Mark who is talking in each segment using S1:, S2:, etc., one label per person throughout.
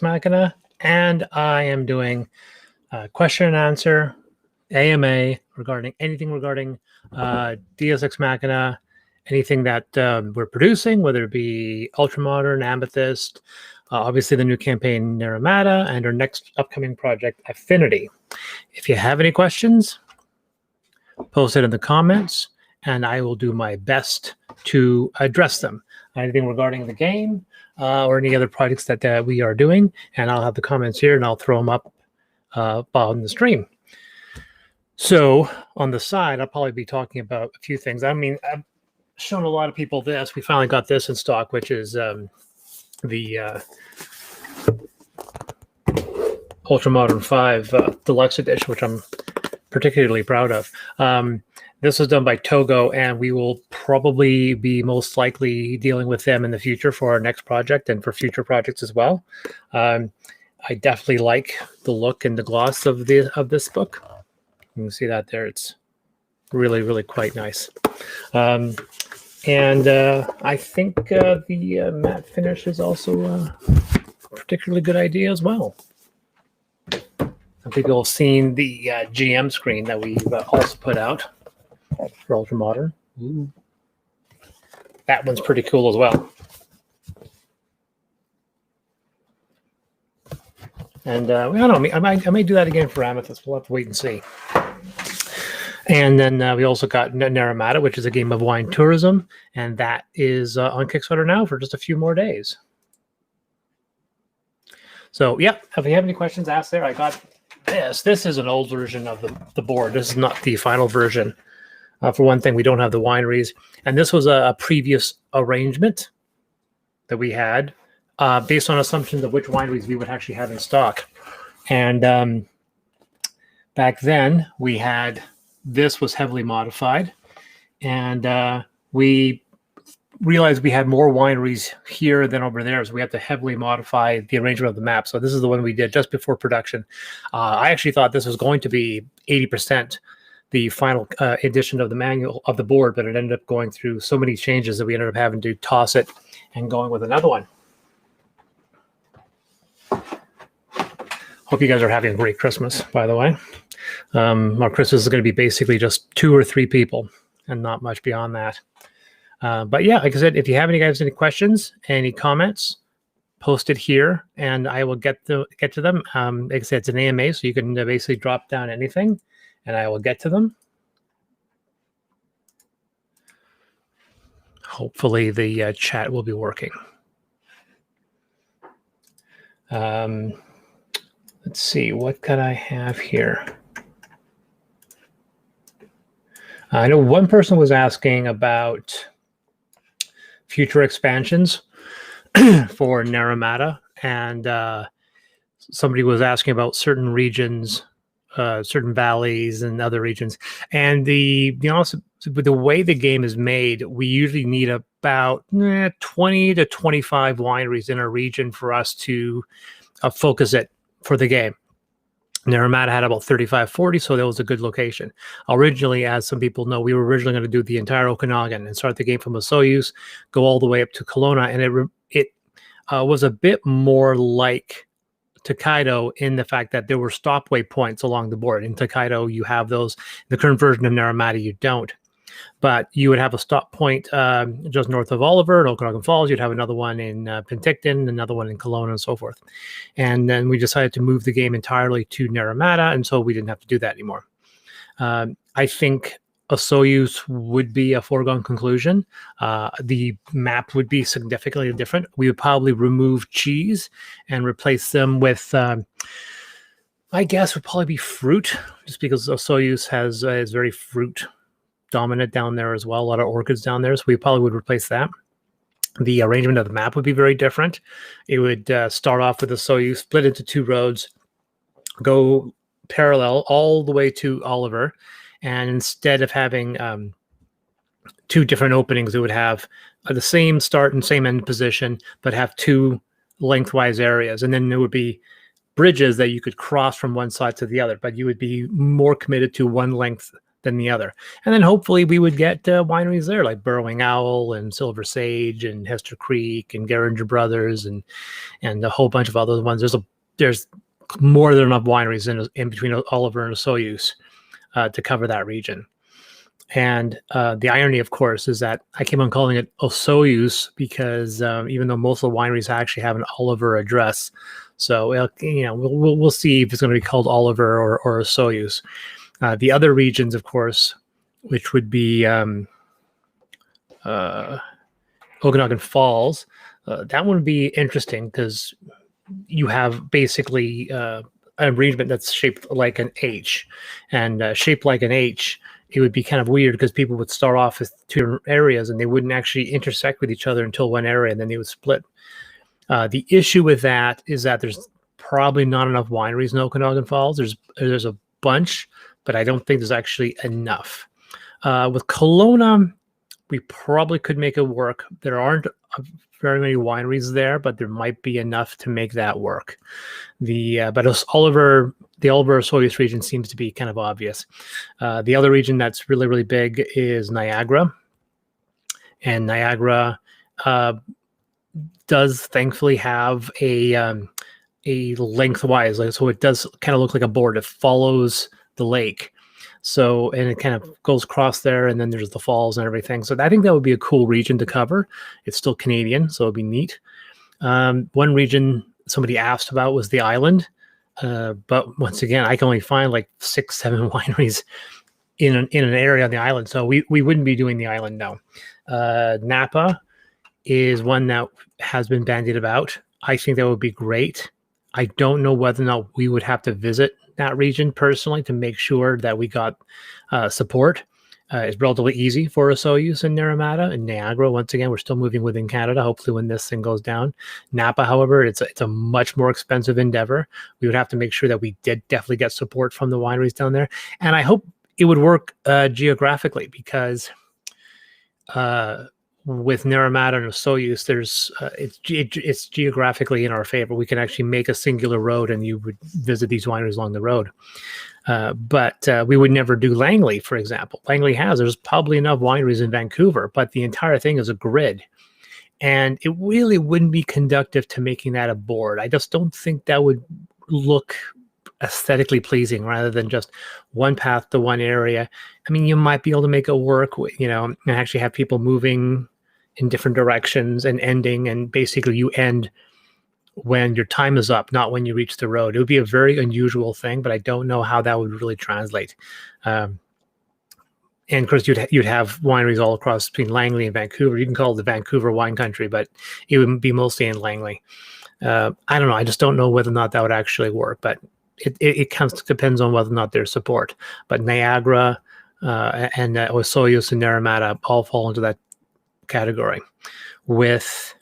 S1: Machina, and I am doing question and answer, AMA, regarding anything regarding Deus Ex Machina, anything that we're producing, whether it be Ultramodern, Amethyst, obviously the new campaign Naramata, and our next upcoming project Affinity. If you have any questions, post it in the comments, and I will do my best to address them. Anything regarding the game or any other projects that we are doing, and I'll have the comments here, and I'll throw them up on the stream. So on the side, I'll probably be talking about a few things. I mean, I've shown a lot of people this. We finally got this in stock, which is the Ultramodern 5 Deluxe Edition, which I'm particularly proud of. This was done by Togo, and we will probably be most likely dealing with them in the future for our next project and for future projects as well. I definitely like the look and the gloss of this book. You can see that there. It's really, really quite nice. And I think the matte finish is also a particularly good idea as well. I think you'll have seen the GM screen that we've also put out for Ultramodern. Ooh. That one's pretty cool as well. And I don't know, I may do that again for Amethyst. We'll have to wait and see. And then we also got Naramata, which is a game of wine tourism, and that is on Kickstarter now for just a few more days. So, yeah, if you have any questions, ask there. I got this. This is an old version of the board. This is not the final version. For one thing, we don't have the wineries. And this was a previous arrangement that we had based on assumptions of which wineries we would actually have in stock. And back then, we had... This was heavily modified, and we realized we had more wineries here than over there, so we have to heavily modify the arrangement of the map. So this is the one we did just before production. I actually thought this was going to be 80% the final edition of the manual of the board, but it ended up going through so many changes that we ended up having to toss it and going with another one. Hope you guys are having a great Christmas, by the way. Our Christmas is going to be basically just 2 or 3 people and not much beyond that. But yeah, like I said, if you have any questions, any comments, post it here and I will get to them. Like I said, it's an AMA, so you can basically drop down anything and I will get to them. Hopefully the chat will be working. Let's see, what could I have here? I know one person was asking about future expansions for Naramata, and somebody was asking about certain regions, certain valleys and other regions. And the way the game is made, we usually need about 20 to 25 wineries in a region for us to focus it for the game. Naramata had about 35, 40, so that was a good location. Originally, as some people know, we were originally going to do the entire Okanagan and start the game from Osoyoos, go all the way up to Kelowna, and it was a bit more like Tokaido in the fact that there were stopway points along the board. In Tokaido, you have those. In the current version of Naramata, you don't. But you would have a stop point just north of Oliver at Okanagan Falls. You'd have another one in Penticton, another one in Kelowna, and so forth. And then we decided to move the game entirely to Naramata, and so we didn't have to do that anymore. I think Osoyoos would be a foregone conclusion. The map would be significantly different. We would probably remove cheese and replace them with... I guess would probably be fruit, just because Osoyoos is very fruit dominant down there as well. A lot of orchids down there, so we probably would replace that. The arrangement of the map would be very different. It would start off with Osoyoos, split into 2 roads, go parallel all the way to Oliver, and instead of having 2 different openings, it would have the same start and same end position, but have 2 lengthwise areas, and then there would be bridges that you could cross from one side to the other, but you would be more committed to one length than the other. And then hopefully we would get wineries there like Burrowing Owl and Silver Sage and Hester Creek and Geringer Brothers and a whole bunch of other ones. There's more than enough wineries in between Oliver and Osoyoos to cover that region. And the irony, of course, is that I keep on calling it Osoyoos because even though most of the wineries actually have an Oliver address, so we'll see if it's going to be called Oliver or Osoyoos. The other regions, of course, which would be Okanagan Falls, that one would be interesting because you have basically an arrangement that's shaped like an H, and shaped like an H. It would be kind of weird because people would start off with two areas and they wouldn't actually intersect with each other until one area, and then they would split. The issue with that is that there's probably not enough wineries in Okanagan Falls. There's a bunch, but I don't think there's actually enough. With Kelowna, we probably could make it work. There aren't very many wineries there, but there might be enough to make that work. The Oliver Osoyoos region seems to be kind of obvious. The other region that's really, really big is Niagara. And Niagara does thankfully have a lengthwise, so it does kind of look like a board. It follows the lake. So, and it kind of goes across there, and then there's the falls and everything. So I think that would be a cool region to cover. It's still Canadian, so it'd be neat. One region somebody asked about was the island. But once again, I can only find like 6-7 wineries in an area on the island. So we wouldn't be doing the island, no. Napa is one that has been bandied about. I think that would be great. I don't know whether or not we would have to visit that region personally to make sure that we got support. It's relatively easy for Osoyoos and Naramata and Niagara. Once again, we're still moving within Canada, hopefully when this thing goes down. Napa, however, it's a much more expensive endeavor. We would have to make sure that we did definitely get support from the wineries down there. And I hope it would work geographically because with Naramata and Osoyoos, there's it's geographically in our favor. We can actually make a singular road, and you would visit these wineries along the road. But we would never do Langley, for example. There's probably enough wineries in Vancouver, but the entire thing is a grid, and it really wouldn't be conducive to making that a board. I just don't think that would look aesthetically pleasing rather than just one path to one area. I mean, you might be able to make it work, and actually have people moving in different directions and ending, and basically you end when your time is up, not when you reach the road. It would be a very unusual thing, but I don't know how that would really translate. And of course, you'd have wineries all across between Langley and Vancouver. You can call it the Vancouver wine country, but it would be mostly in Langley. I don't know. I just don't know whether or not that would actually work, but it kind of depends on whether or not there's support. But Niagara and Osoyoos and Naramata all fall into that category. With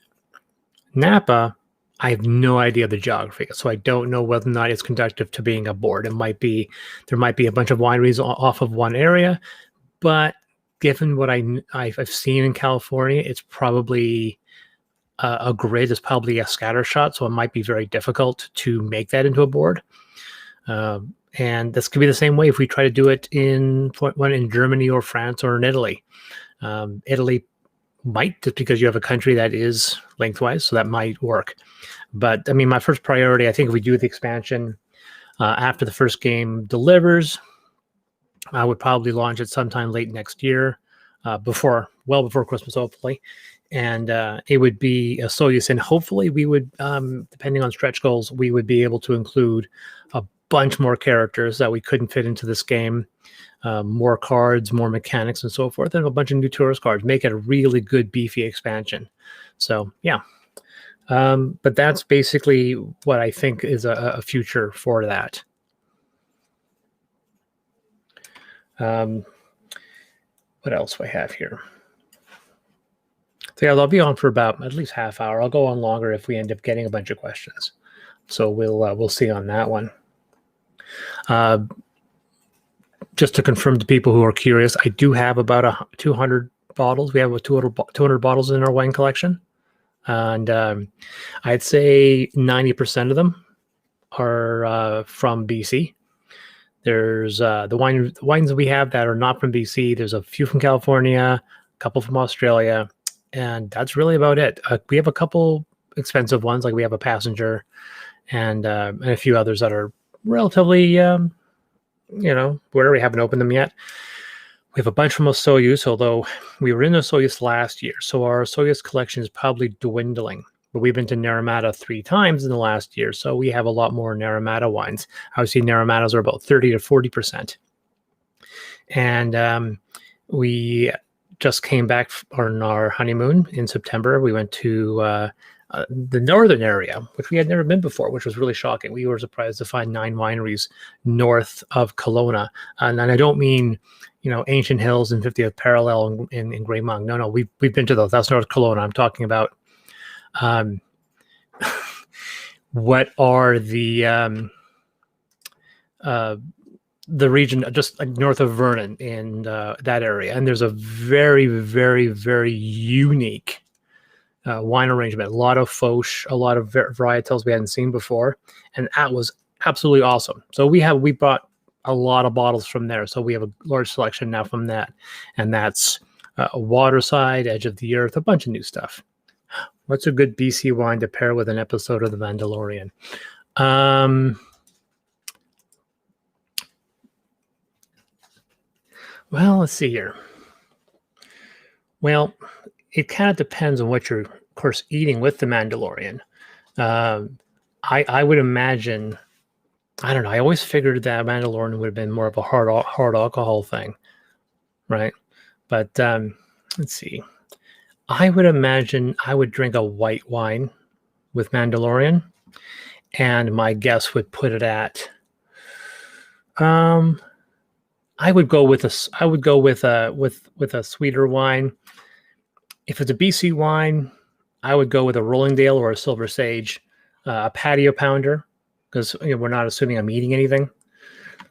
S1: Napa, I have no idea the geography, so I don't know whether or not it's conducive to being a board. There might be a bunch of wineries off of one area, but given what I've seen in California, it's probably a grid is probably a scatter shot, so it might be very difficult to make that into a board. And this could be the same way if we try to do it in Germany or France or in Italy. Italy might, just because you have a country that is lengthwise, so that might work. But I mean, my first priority, I think if we do the expansion after the first game delivers, I would probably launch it sometime late next year, well before Christmas, hopefully. And it would be a Osoyoos, and hopefully we would, depending on stretch goals, we would be able to include a bunch more characters that we couldn't fit into this game. More cards, more mechanics, and so forth, and a bunch of new tourist cards. Make it a really good, beefy expansion. So, yeah. But that's basically what I think is a future for that. What else do I have here? So, yeah, I'll be on for about at least half hour. I'll go on longer if we end up getting a bunch of questions. So we'll see on that one. Just to confirm to people who are curious, I do have about 200 bottles. We have 200 bottles in our wine collection. And I'd say 90% of them are from BC. There's the wines that we have that are not from BC. There's a few from California, a couple from Australia, and that's really about it. We have a couple expensive ones, like we have a Passenger, and a few others that are relatively, where we haven't opened them yet. We have a bunch from Osoyoos, although we were in Osoyoos last year, so our Osoyoos collection is probably dwindling. But we've been to Naramata 3 times in the last year, so we have a lot more Naramata wines. Obviously, Naramatas are about 30 to 40%. And we just came back on our honeymoon in September. We went to the northern area, which we had never been before, which was really shocking. We were surprised to find 9 wineries north of Kelowna. And I don't mean, Ancient Hills and 50th Parallel in Grey Monk. No, we've been to those. That's North Kelowna. I'm talking about what are the region just north of Vernon in that area. And there's a very, very, very unique wine arrangement, a lot of Foch, a lot of varietals we hadn't seen before, and that was absolutely awesome. So we bought a lot of bottles from there, so we have a large selection now from that, and that's Waterside, Edge of the Earth, a bunch of new stuff. What's a good BC wine to pair with an episode of The Mandalorian? Well, let's see here. Well, it kind of depends on what you're, of course, eating with The Mandalorian. I would imagine, I don't know, I always figured that Mandalorian would have been more of a hard alcohol thing, right? But let's see. I would imagine I would drink a white wine with Mandalorian, and my guess would put it at. I would go with a sweeter wine. If it's a BC wine, I would go with a Rollingdale or a Silver Sage, a patio pounder, because we're not assuming I'm eating anything.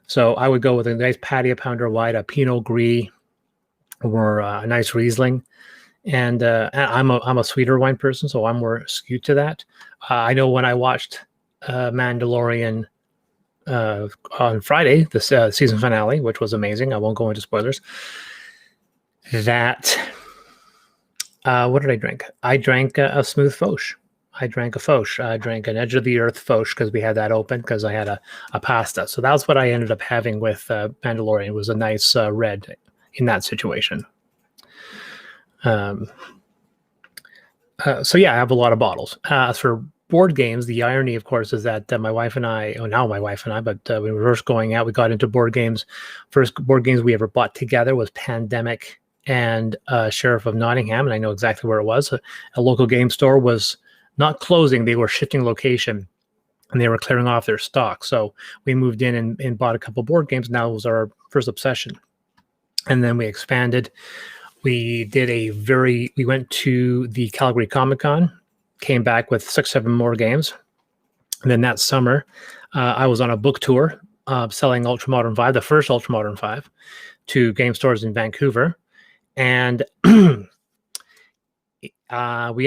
S1: So I would go with a nice patio pounder white, a Pinot Gris, or a nice Riesling. And I'm a sweeter wine person, so I'm more skewed to that. I know when I watched Mandalorian on Friday, the season finale, which was amazing. I won't go into spoilers. That what did I drink? I drank a smooth Foch. I drank a Foch. I drank an Edge of the Earth Foch because we had that open because I had a pasta. So that's what I ended up having with Mandalorian. It was a nice red in that situation. So yeah, I have a lot of bottles. As for board games, the irony, of course, is that my wife and I, when we were first going out, we got into board games. First board games we ever bought together was Pandemic and Sheriff of Nottingham, and I know exactly where it was. A local game store was not closing; they were shifting location, and they were clearing off their stock. So we moved in and bought a couple board games. Now it was our first obsession, and then we expanded. We went to the Calgary Comic-Con, came back with 6-7 more games. And then that summer, I was on a book tour selling Ultramodern 5, the first Ultramodern 5, to game stores in Vancouver. And we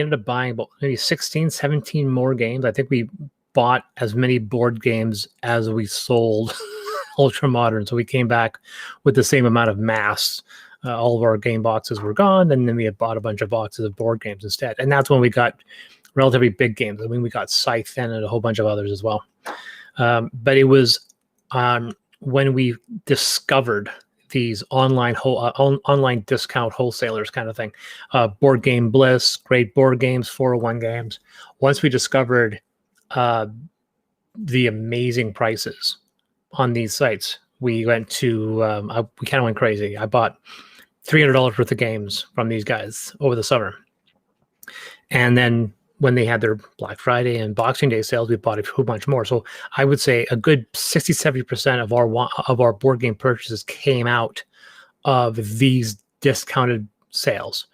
S1: ended up buying about maybe 16, 17 more games. I think we bought as many board games as we sold Ultramodern. So we came back with the same amount of mass. All of our game boxes were gone, and then we had bought a bunch of boxes of board games instead. And that's when we got relatively big games. I mean, we got Scythe and a whole bunch of others as well. But it was when we discovered these online discount wholesalers kind of thing. Board Game Bliss, great board games, 401 games. Once we discovered the amazing prices on these sites, we went to, we kind of went crazy. I bought $300 worth of games from these guys over the summer. And then when they had their Black Friday and Boxing Day sales, we bought a whole bunch more. So I would say a good 60-70% of our board game purchases came out of these discounted sales.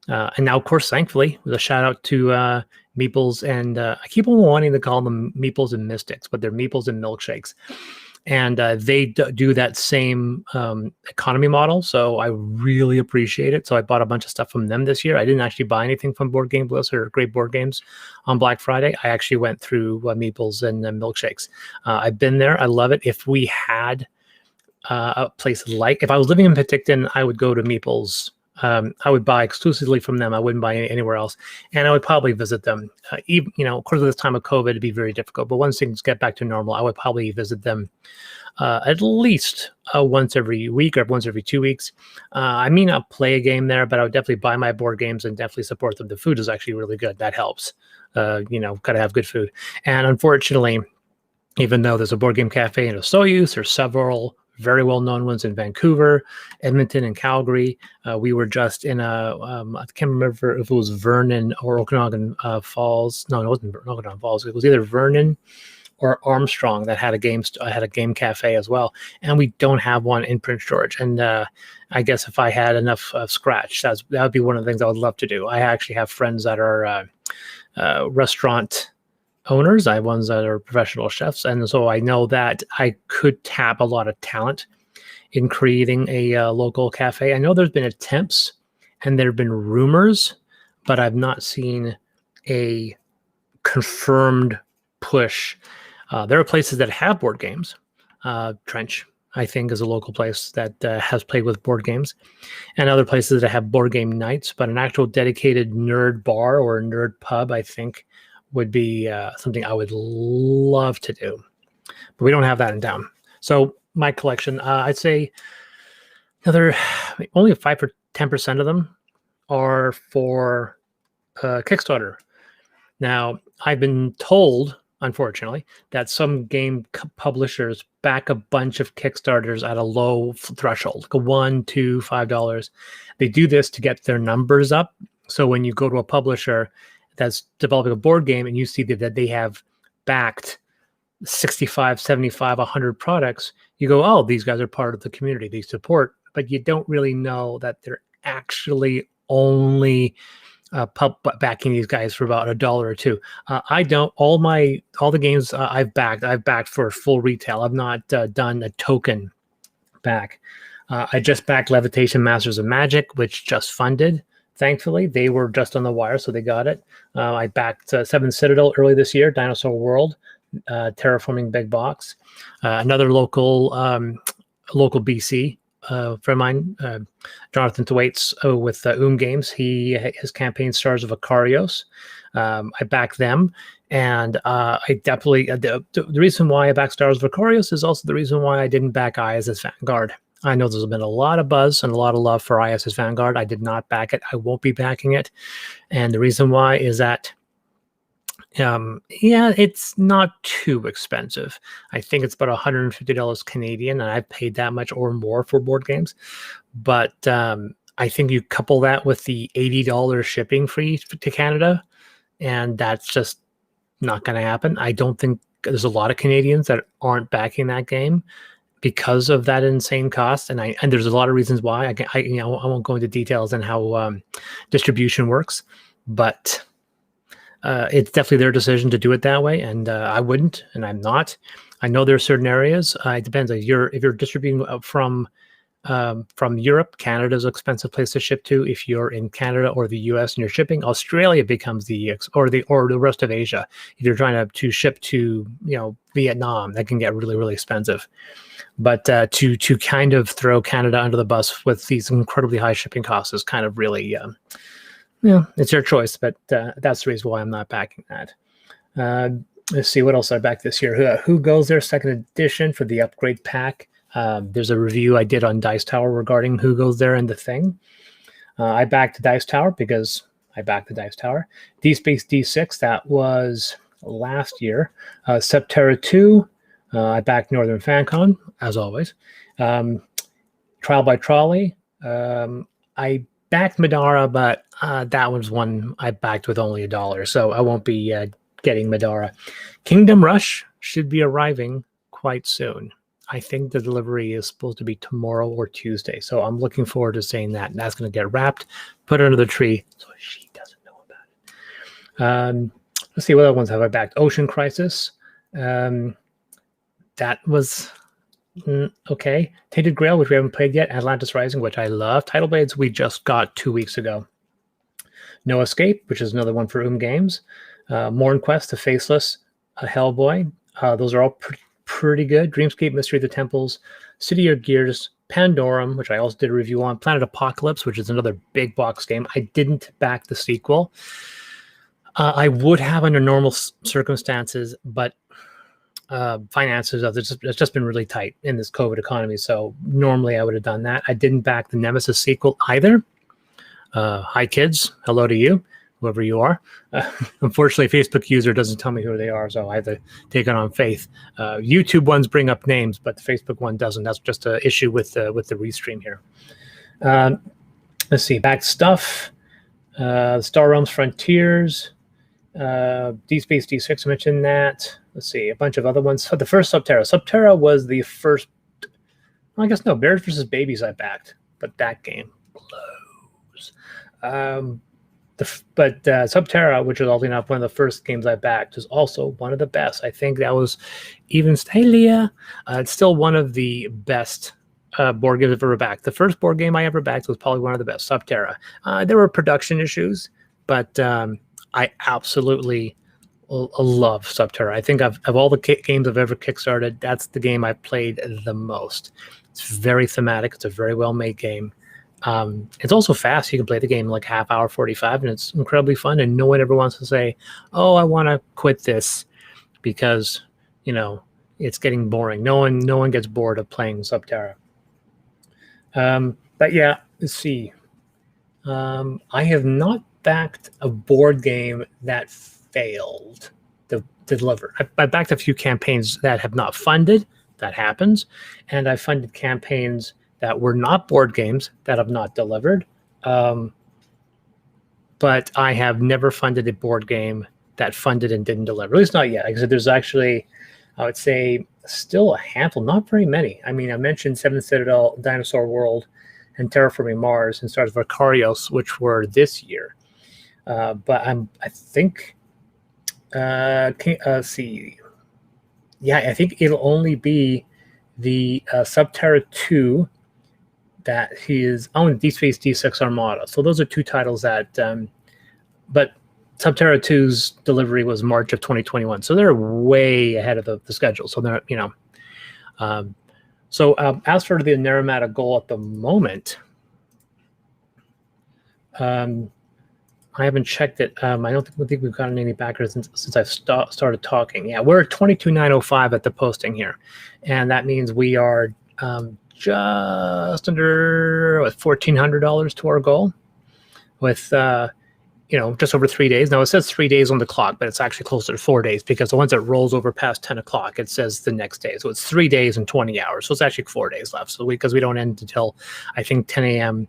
S1: And now, of course, thankfully, with a shout out to Meeples and I keep on wanting to call them Meeples and Mystics, but they're Meeples and Milkshakes. And they do that same economy model. So I really appreciate it. So I bought a bunch of stuff from them this year. I didn't actually buy anything from Board Game Bliss or Great Board Games on Black Friday. I actually went through Meeples and Milkshakes. I've been there. I love it. If we had places like, if I was living in Penticton, I would go to Meeple's. I would buy exclusively from them. I wouldn't buy anywhere else, and I would probably visit them. Even, of course, at this time of COVID, it'd be very difficult. But once things get back to normal, I would probably visit them at least once every week or once every 2 weeks. I may not play a game there, but I would definitely buy my board games and definitely support them. The food is actually really good. That helps. Gotta have good food. And unfortunately, even though there's a board game cafe in Osoyoos, there's several very well-known ones in Vancouver, Edmonton, and Calgary. We were just in I can't remember if it was Vernon or Okanagan Falls. No, it wasn't Okanagan Falls. It was either Vernon or Armstrong that had a game cafe as well. And we don't have one in Prince George. And I guess if I had enough scratch, that would be one of the things I would love to do. I actually have friends that are restaurant owners. I have ones that are professional chefs, and so I know that I could tap a lot of talent in creating a local cafe. I know there's been attempts and there have been rumors, but I've not seen a confirmed push. There are places that have board games. Trench, I think, is a local place that has played with board games, and other places that have board game nights, but an actual dedicated nerd bar or nerd pub, I think, would be something I would love to do, but we don't have that in town. So my collection, I'd say only 5 or 10% of them are for Kickstarter. Now, I've been told, unfortunately, that some game publishers back a bunch of Kickstarters at a low threshold, like $1, $2, $5. They do this to get their numbers up. So when you go to a publisher that's developing a board game and you see that they have backed 65, 75, 100 products, you go, oh, these guys are part of the community, they support, but you don't really know that they're actually only backing these guys for about $1 or $2. I don't, all the games I've backed for full retail. I've not done a token back. I just backed Levitation Masters of Magic, which just funded. Thankfully, they were just on the wire, so they got it. I backed Seven Citadel early this year, Dinosaur World, Terraforming Big Box. Another local BC friend of mine, Jonathan Thwaites with Games. His campaign Stars of Akarios. I backed them, and I definitely the reason why I backed Stars of Akarios is also the reason why I didn't back ISS Vanguard. I know there's been a lot of buzz and a lot of love for ISS Vanguard. I did not back it. I won't be backing it. And the reason why is that, it's not too expensive. I think it's about $150 Canadian, and I've paid that much or more for board games. But I think you couple that with the $80 shipping fee to Canada, and that's just not going to happen. I don't think there's a lot of Canadians that aren't backing that game because of that insane cost, and there's a lot of reasons why. I won't go into details on how distribution works, but it's definitely their decision to do it that way, and I wouldn't, and I'm not. I know there are certain areas. It depends. If you're distributing from Europe, Canada's an expensive place to ship to. If you're in Canada or the US and you're shipping, Australia becomes or the rest of Asia. If you're trying to ship to Vietnam, that can get really, really expensive. But to kind of throw Canada under the bus with these incredibly high shipping costs is kind of really, it's your choice. But that's the reason why I'm not backing that. Let's see what else I backed this year. Who Goes There? Second edition for the upgrade pack. There's a review I did on Dice Tower regarding Who Goes There and the Thing. I backed Dice Tower because I backed the Dice Tower. D-Space D6, that was last year. Septerra 2, I backed Northern FanCon, as always. Trial by Trolley, I backed Madara, but that was one I backed with only $1, so I won't be getting Madara. Kingdom Rush should be arriving quite soon. I think the delivery is supposed to be tomorrow or Tuesday, so I'm looking forward to seeing that. And that's going to get wrapped, put under the tree, so she doesn't know about it. Let's see, what other ones have I backed? Ocean Crisis. That was okay. Tainted Grail, which we haven't played yet. Atlantis Rising, which I love. Tidal Blades, we just got 2 weeks ago. No Escape, which is another one for Games. Morn Quest, The Faceless, Hellboy. Those are all pretty good. Dreamscape, Mystery of the Temples, City of Gears, Pandorum, which I also did a review on, Planet Apocalypse, which is another big box game. I didn't back the sequel. I would have under normal circumstances, but finances it's just been really tight in this COVID economy. So normally I would have done that. I didn't back the Nemesis sequel either. Hi kids, hello to you, whoever you are. Unfortunately, Facebook user doesn't tell me who they are, so I have to take it on faith. YouTube ones bring up names, but the Facebook one doesn't. That's just an issue with the restream here. Let's see, back stuff. Star Realms Frontiers, D Space D6, I mentioned that. Let's see, a bunch of other ones. So the first Subterra. Subterra was the first, well, I guess no, Bears versus Babies I backed, but that game blows. But Subterra, which was also enough one of the first games I backed, was also one of the best. I think that was even Stalia. It's still one of the best board games I've ever backed. The first board game I ever backed was probably one of the best, Subterra. There were production issues, but I absolutely love Subterra. I think of all the games I've ever kickstarted, that's the game I've played the most. It's very thematic. It's a very well-made game. It's also fast. You can play the game in like half hour, 45, and it's incredibly fun. And no one ever wants to say, "Oh, I want to quit this because it's getting boring." No one gets bored of playing Subterra. But yeah, let's see. I have not backed a board game that failed to deliver. I backed a few campaigns that have not funded. That happens, and I funded campaigns that were not board games that have not delivered. But I have never funded a board game that funded and didn't deliver, at least not yet. Like I said, there's actually, I would say, still a handful, not very many. I mean, I mentioned Seventh Citadel, Dinosaur World, and Terraforming Mars, and Stars of Vicarios, which were this year. But I think, see. Yeah, I think it'll only be the Subterra 2 that is on Deep Space D6 Armada. So those are two titles that, but Subterra 2's delivery was March of 2021. So they're way ahead of the schedule. So they're, as for the Naramata goal at the moment, I haven't checked it. I don't think we've gotten any backers since I've started talking. Yeah, we're at 22,905 at the posting here. And that means we are just under $1,400 to our goal with, just over 3 days. Now it says 3 days on the clock, but it's actually closer to 4 days because the ones that rolls over past 10 o'clock, it says the next day. So it's 3 days and 20 hours. So it's actually 4 days left. So because we don't end until, I think, 10 a.m.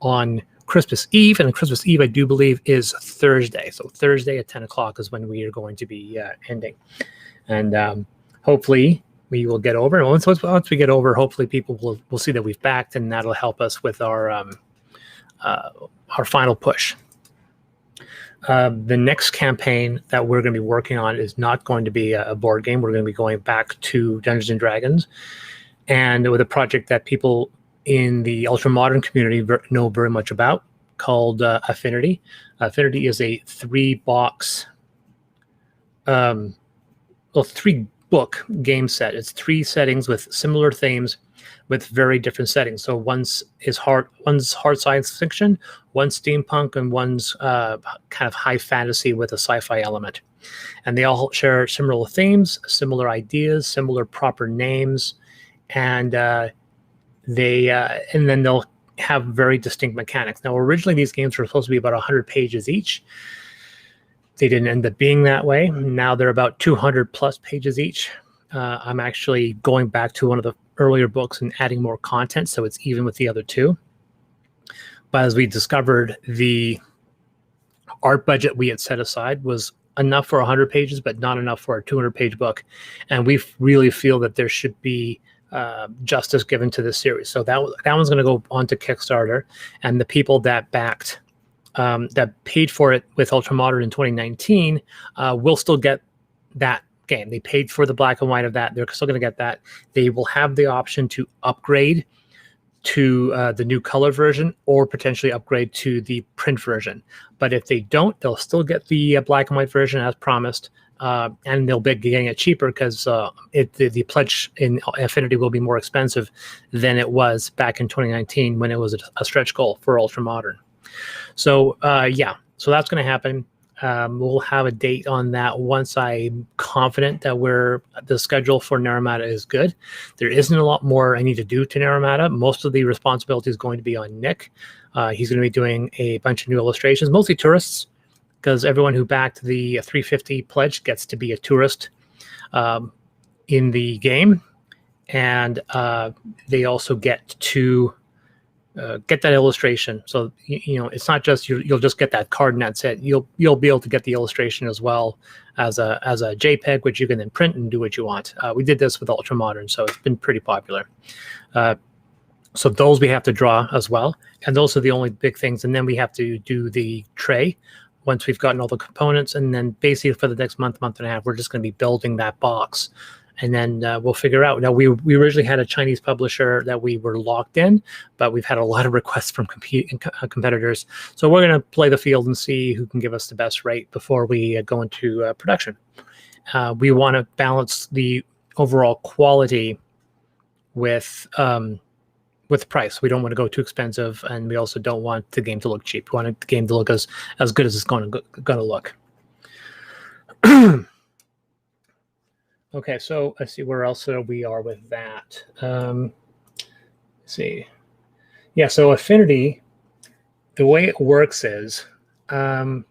S1: on Christmas Eve, and Christmas Eve, I do believe, is Thursday. So Thursday at 10 o'clock is when we are going to be ending. And hopefully we will get over. And once we get over, hopefully people will see that we've backed, and that'll help us with our final push. The next campaign that we're going to be working on is not going to be a board game. We're going to be going back to Dungeons and Dragons, and with a project that people in the ultra-modern community know very much about, called Affinity. Affinity is a 3-box, 3-book game set. It's 3 settings with similar themes, with very different settings. So one's hard science fiction, one's steampunk, and one's kind of high fantasy with a sci-fi element. And they all share similar themes, similar ideas, similar proper names, and then they'll have very distinct mechanics. Now, originally these games were supposed to be about 100 pages each. They didn't end up being that way. Now they're about 200 plus pages each. I'm actually going back to one of the earlier books and adding more content, so it's even with the other two. But as we discovered, the art budget we had set aside was enough for 100 pages, but not enough for a 200-page book. And we really feel that there should be justice given to this series. So that one's going to go on to Kickstarter, and the people that backed, that paid for it with Ultramodern in 2019, will still get that game. They paid for the black and white of that. They're still going to get that. They will have the option to upgrade to the new color version, or potentially upgrade to the print version. But if they don't, they'll still get the black and white version as promised. and they'll be getting it cheaper because the pledge in Affinity will be more expensive than it was back in 2019 when it was a stretch goal for Ultra Modern. So so that's going to happen. We'll have a date on that once I'm confident that the schedule for Naramata is good. There isn't a lot more I need to do to Naramata. Most of the responsibility is going to be on Nick. He's going to be doing a bunch of new illustrations, mostly tourists, because everyone who backed the 350 pledge gets to be a tourist in the game, and they also get to get that illustration. So it's not just you'll just get that card and that's it. You'll be able to get the illustration as well as a JPEG, which you can then print and do what you want. We did this with Ultra Modern, so it's been pretty popular. So those we have to draw as well, and those are the only big things. And then we have to do the tray once we've gotten all the components, and then basically for the next month and a half, we're just going to be building that box. And then we'll figure out. Now, we originally had a Chinese publisher that we were locked in, but we've had a lot of requests from competitors. So we're going to play the field and see who can give us the best rate before we go into production. We want to balance the overall quality with price. We don't want to go too expensive, and we also don't want the game to look cheap. We want the game to look as good as it's going to look. Okay, so let's see where else we are with that. Let's see. Yeah, so Affinity, the way it works is the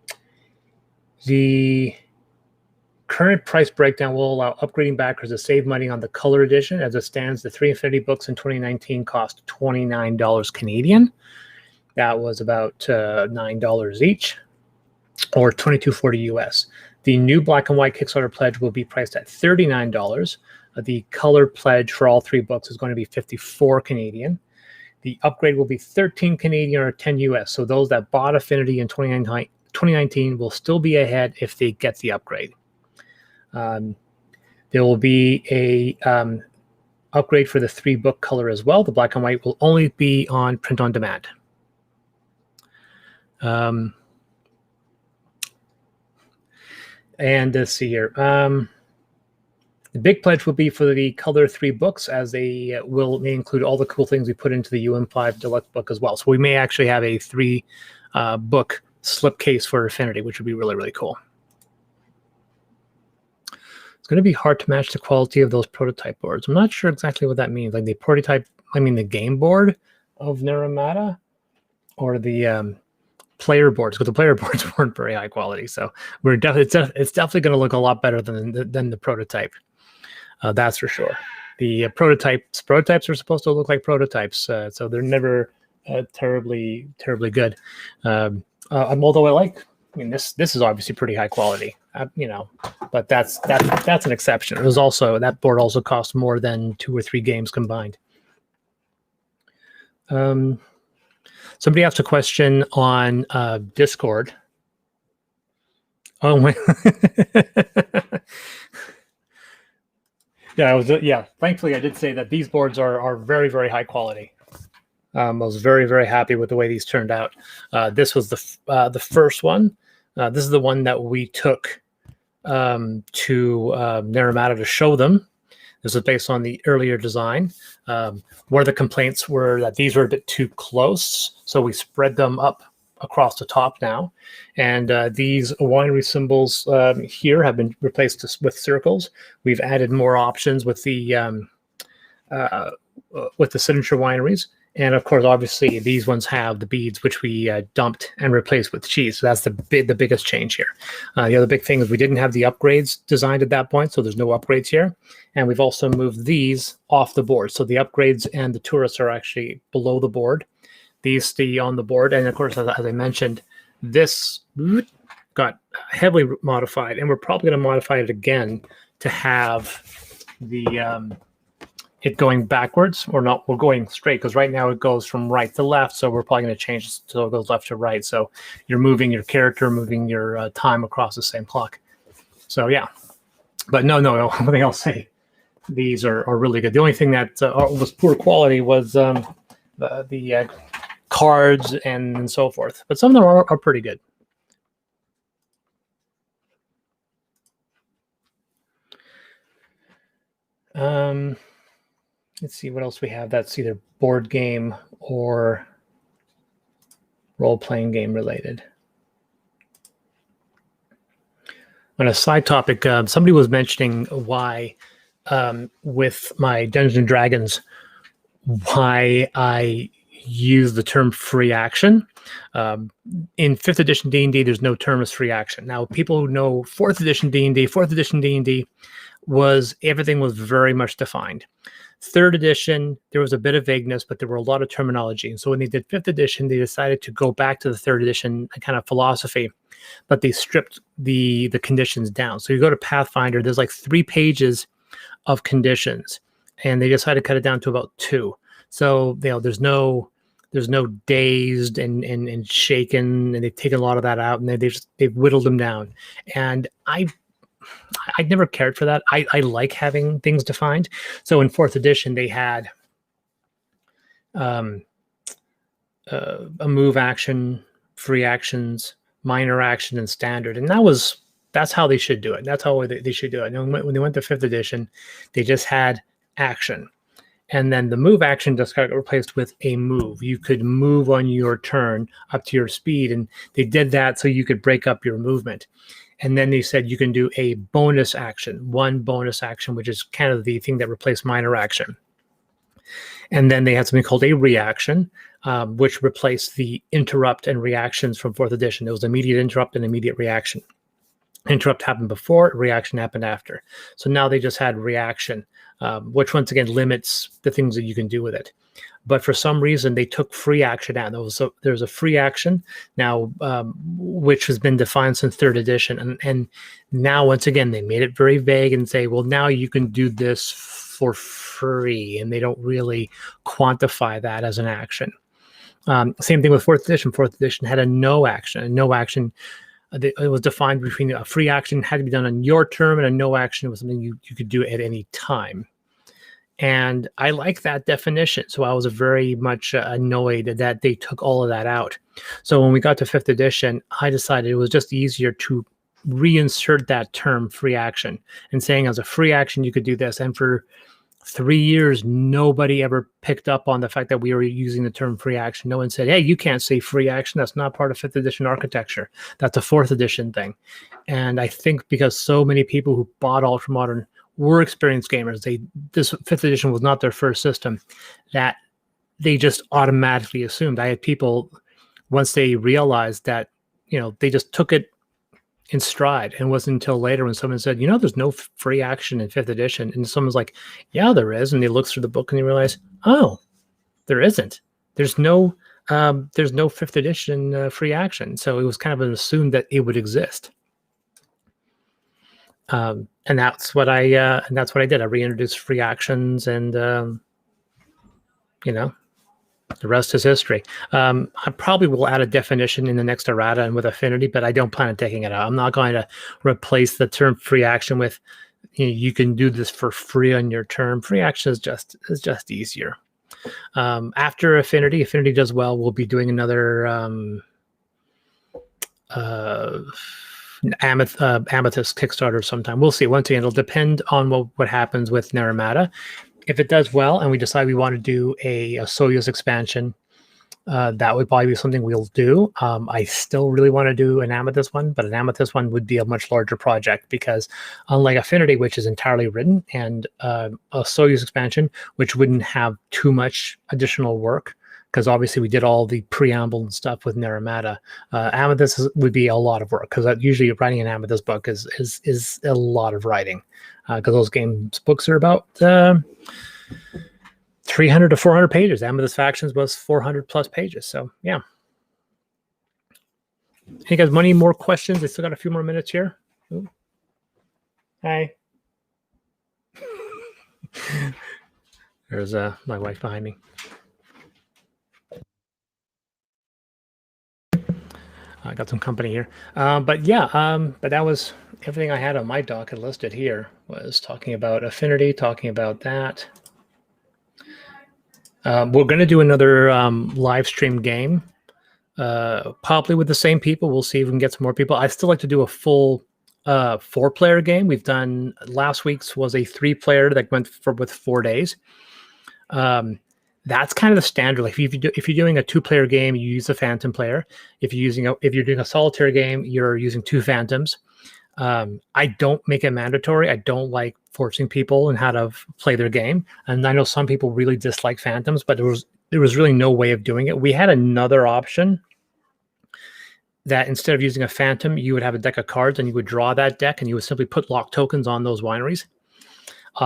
S1: current price breakdown will allow upgrading backers to save money on the color edition. As it stands, the 3 Affinity books in 2019 cost $29 Canadian. That was about $9 each, or $22.40 US. The new black and white Kickstarter pledge will be priced at $39. The color pledge for all 3 books is going to be $54 Canadian. The upgrade will be $13 Canadian or $10 US. So those that bought Affinity in 2019 will still be ahead if they get the upgrade. There will be a upgrade for the 3-book color as well. The black and white will only be on print on demand. And let's see here. The big pledge will be for the color 3 books, as they may include all the cool things we put into the UM5 Deluxe book as well. So we may actually have a 3 book slipcase for Affinity, which would be really, really cool. It's going to be hard to match the quality of those prototype boards. I'm not sure exactly what that means. Like the prototype, I mean the game board of Naramata, or the player boards, because the player boards weren't very high quality. So it's definitely going to look a lot better than the prototype. That's for sure. The prototypes are supposed to look like prototypes, so they're never terribly good. Although I mean, this is obviously pretty high quality, but that's an exception. It was also, that board also cost more than 2 or 3 games combined. Somebody asked a question on Discord. Oh, wait. Yeah, thankfully I did say that these boards are very, very high quality. I was very, very happy with the way these turned out. This was the first one. This is the one that we took to Naramata to show them. This is based on the earlier design. One of the complaints were that these were a bit too close, so we spread them up across the top now. And these winery symbols here have been replaced with circles. We've added more options with the signature wineries. And of course, obviously, these ones have the beads, which we dumped and replaced with cheese. So that's the biggest change here. The other big thing is we didn't have the upgrades designed at that point, so there's no upgrades here. And we've also moved these off the board. So the upgrades and the tourists are actually below the board. These stay on the board. And of course, as I mentioned, this got heavily modified, and we're probably going to modify it again to have the it going backwards, or not, we're going straight, because right now it goes from right to left, so we're probably going to change it so it goes left to right. So you're moving your character, moving your time across the same clock. So yeah, but no, everything I'll say, these are really good. The only thing that was poor quality was the cards and so forth, but some of them are pretty good. Let's see what else we have that's either board game or role-playing game related. On a side topic, somebody was mentioning why, with my Dungeons and Dragons, why I use the term free action. In 5th edition D&D, there's no term as free action. Now, people who know 4th edition D&D, 4th edition D&D everything was very much defined. 3rd edition, there was a bit of vagueness, but there were a lot of terminology. And so when they did 5th edition, they decided to go back to the 3rd edition kind of philosophy, but they stripped the conditions down. So you go to Pathfinder, there's like 3 pages of conditions, and they decided to cut it down to about 2. So there's no dazed and shaken, and they've taken a lot of that out, and they've whittled them down. And I never cared for that. I like having things defined. So in 4th edition, they had a move action, free actions, minor action, and standard. And that's how they should do it. That's how they should do it. And when they went to 5th edition, they just had action. And then the move action just got replaced with a move. You could move on your turn up to your speed. And they did that so you could break up your movement. And then they said you can do a bonus action, one bonus action, which is kind of the thing that replaced minor action. And then they had something called a reaction, which replaced the interrupt and reactions from 4th edition. There was immediate interrupt and immediate reaction. Interrupt happened before, reaction happened after. So now they just had reaction, which once again limits the things that you can do with it. But for some reason, they took free action out. There's a free action now, which has been defined since 3rd edition. And now, once again, they made it very vague and say, well, now you can do this for free. And they don't really quantify that as an action. Same thing with 4th edition. 4th edition had a no action. A no action, it was defined between a free action had to be done on your term, and a no action was something you could do at any time. And I like that definition. So I was very much annoyed that they took all of that out. So when we got to 5th edition, I decided it was just easier to reinsert that term free action and saying as a free action, you could do this. And for 3 years, nobody ever picked up on the fact that we were using the term free action. No one said, hey, you can't say free action. That's not part of 5th edition architecture. That's a 4th edition thing. And I think because so many people who bought Ultramodern were experienced gamers, this 5th edition was not their first system, that they just automatically assumed. I had people, once they realized that, they just took it in stride. And it wasn't until later when someone said, there's no free action in 5th edition. And someone's like, yeah, there is. And they look through the book and they realize, oh, there isn't. There's no 5th edition free action. So it was kind of assumed that it would exist. And that's what I did. I reintroduced free actions, and the rest is history. I probably will add a definition in the next errata and with affinity, but I don't plan on taking it out. I'm not going to replace the term free action with you can do this for free on your term. Free action is just easier. After affinity does well, we'll be doing another Amethyst Kickstarter sometime. We'll see. Once again, it'll depend on what happens with Naramata. If it does well and we decide we want to do a Soyuz expansion, that would probably be something we'll do. I still really want to do an Amethyst one, but an Amethyst one would be a much larger project because unlike Affinity, which is entirely written, and a Soyuz expansion, which wouldn't have too much additional work, because obviously we did all the preamble and stuff with Naramata. Amethyst would be a lot of work, because usually writing an Amethyst book is a lot of writing, because those games books are about 300 to 400 pages. Amethyst Factions was 400 plus pages. So yeah. Hey guys, any more questions? I still got a few more minutes here. Ooh. Hi. There's my wife behind me. I got some company here. But that was everything I had on my docket listed here, was talking about affinity, talking about that. We're going to do another live stream game, probably with the same people. We'll see if we can get some more people. I still like to do a full 4-player game. We've done last week's was a 3-player that went with 4 days. That's kind of the standard. Like if you're doing a 2-player game, you use a phantom player. If you're doing a solitaire game, you're using 2 phantoms. I don't make it mandatory. I don't like forcing people in how to play their game. And I know some people really dislike phantoms, but there was really no way of doing it. We had another option that instead of using a phantom, you would have a deck of cards and you would draw that deck and you would simply put lock tokens on those wineries.